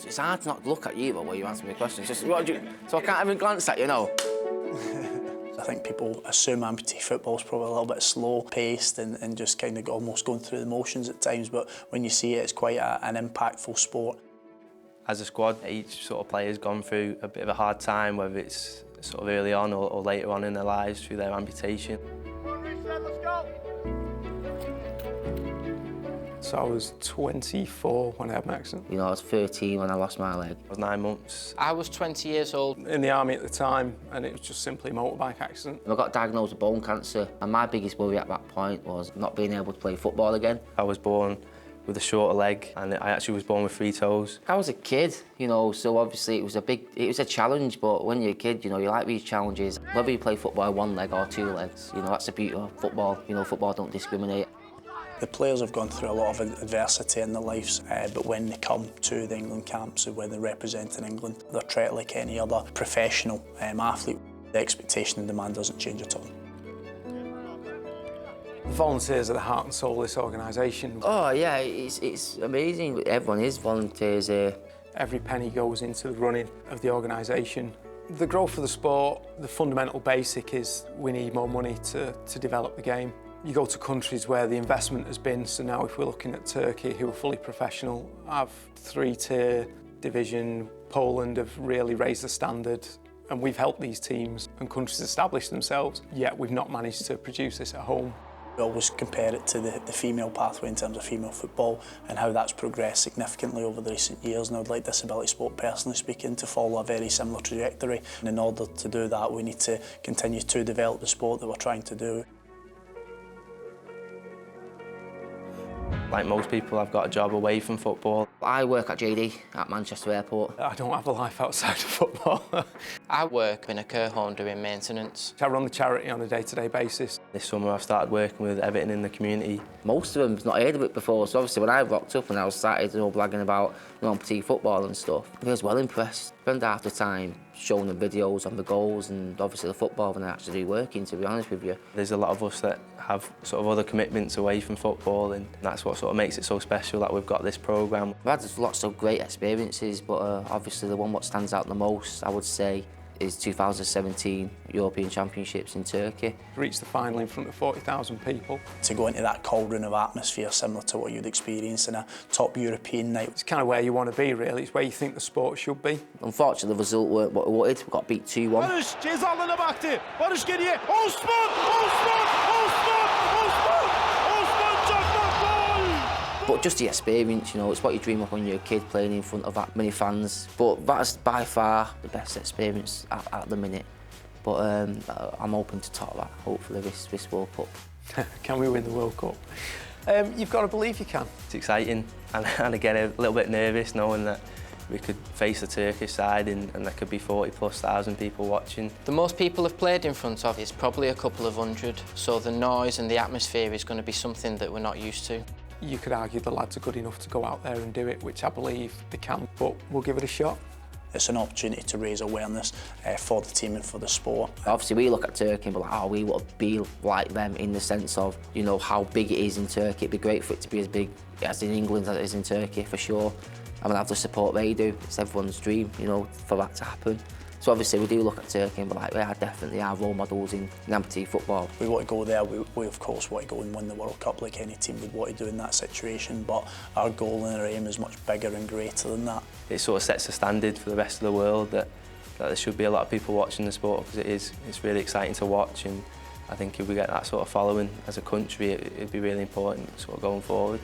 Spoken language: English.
It's hard to not look at you while you answer me questions. Just, what do you, so I can't even glance at you, no? I think people assume amputee football is probably a little bit slow-paced and just kind of almost going through the motions at times, but when you see it, it's quite an impactful sport. As a squad, each sort of player's gone through a bit of a hard time, whether it's sort of early on or later on in their lives through their amputation. So I was 24 when I had my accident. You know, I was 13 when I lost my leg. I was 9 months. I was 20 years old. In the army at the time, and it was just simply a motorbike accident. I got diagnosed with bone cancer, and my biggest worry at that point was not being able to play football again. I was born with a shorter leg, and I actually was born with 3 toes. I was a kid, you know, so obviously it was a challenge, but when you're a kid, you know, you like these challenges. Whether you play football with 1 leg or 2 legs, you know, that's the beauty of football. You know, football don't discriminate. The players have gone through a lot of adversity in their lives, but when they come to the England camps and when they're representing England, they're treated like any other professional athlete. The expectation and demand doesn't change at all. The volunteers are the heart and soul of this organisation. Oh yeah, it's amazing. Everyone is volunteers here. Every penny goes into the running of the organisation. The growth of the sport, the fundamental basic is we need more money to develop the game. You go to countries where the investment has been, so now if we're looking at Turkey, who are fully professional, have 3-tier division. Poland have really raised the standard, and we've helped these teams and countries establish themselves, yet we've not managed to produce this at home. We always compare it to the female pathway in terms of female football and how that's progressed significantly over the recent years, and I would like disability sport, personally speaking, to follow a very similar trajectory. And in order to do that, we need to continue to develop the sport that we're trying to do. Like most people, I've got a job away from football. I work at JD at Manchester Airport. I don't have a life outside of football. I work in a care home doing maintenance. I run the charity on a day-to-day basis. This summer I've started working with everything in the community. Most of them's not heard of it before, so obviously when I rocked up and I was started blagging about amputee football and stuff, I was well impressed. Spend half the time showing them videos on the goals and obviously the football when they're actually working, to be honest with you. There's a lot of us that have sort of other commitments away from football, and that's what sort of makes it so special that we've got this programme. I've had lots of great experiences, but obviously the one what stands out the most, I would say, is 2017 European Championships in Turkey. Reached the final in front of 40,000 people. To go into that cauldron of atmosphere similar to what you'd experience in a top European night. It's kind of where you want to be, really. It's where you think the sport should be. Unfortunately, the result weren't what we wanted. We got beat 2-1. Barış ceza alanına baktı. Barış geriye. Osman! Osman! Osman! Osman! Osman Çakmak gol! But just the experience, you know, it's what you dream of when you're a kid playing in front of that many fans. But that's by far the best experience at the minute. But I'm hoping to top that, hopefully, this World Cup. Can we win the World Cup? You've got to believe you can. It's exciting, and I get a little bit nervous knowing that we could face the Turkish side and there could be 40,000+ people watching. The most people have played in front of is probably a couple of hundred, so the noise and the atmosphere is going to be something that we're not used to. You could argue the lads are good enough to go out there and do it, which I believe they can, but we'll give it a shot. It's an opportunity to raise awareness for the team and for the sport. Obviously, we look at Turkey and we're like, oh, we want to be like them in the sense of, you know, how big it is in Turkey. It'd be great for it to be as big as in England as it is in Turkey, for sure. And we'll have the support they do. It's everyone's dream, you know, for that to happen. So obviously we do look at Turkey and we're like, yeah, definitely are role models in amputee football. We want to go there, we of course want to go and win the World Cup like any team would want to do in that situation, but our goal and our aim is much bigger and greater than that. It sort of sets a standard for the rest of the world that there should be a lot of people watching the sport, because it's really exciting to watch, and I think if we get that sort of following as a country, it'd be really important sort of going forward.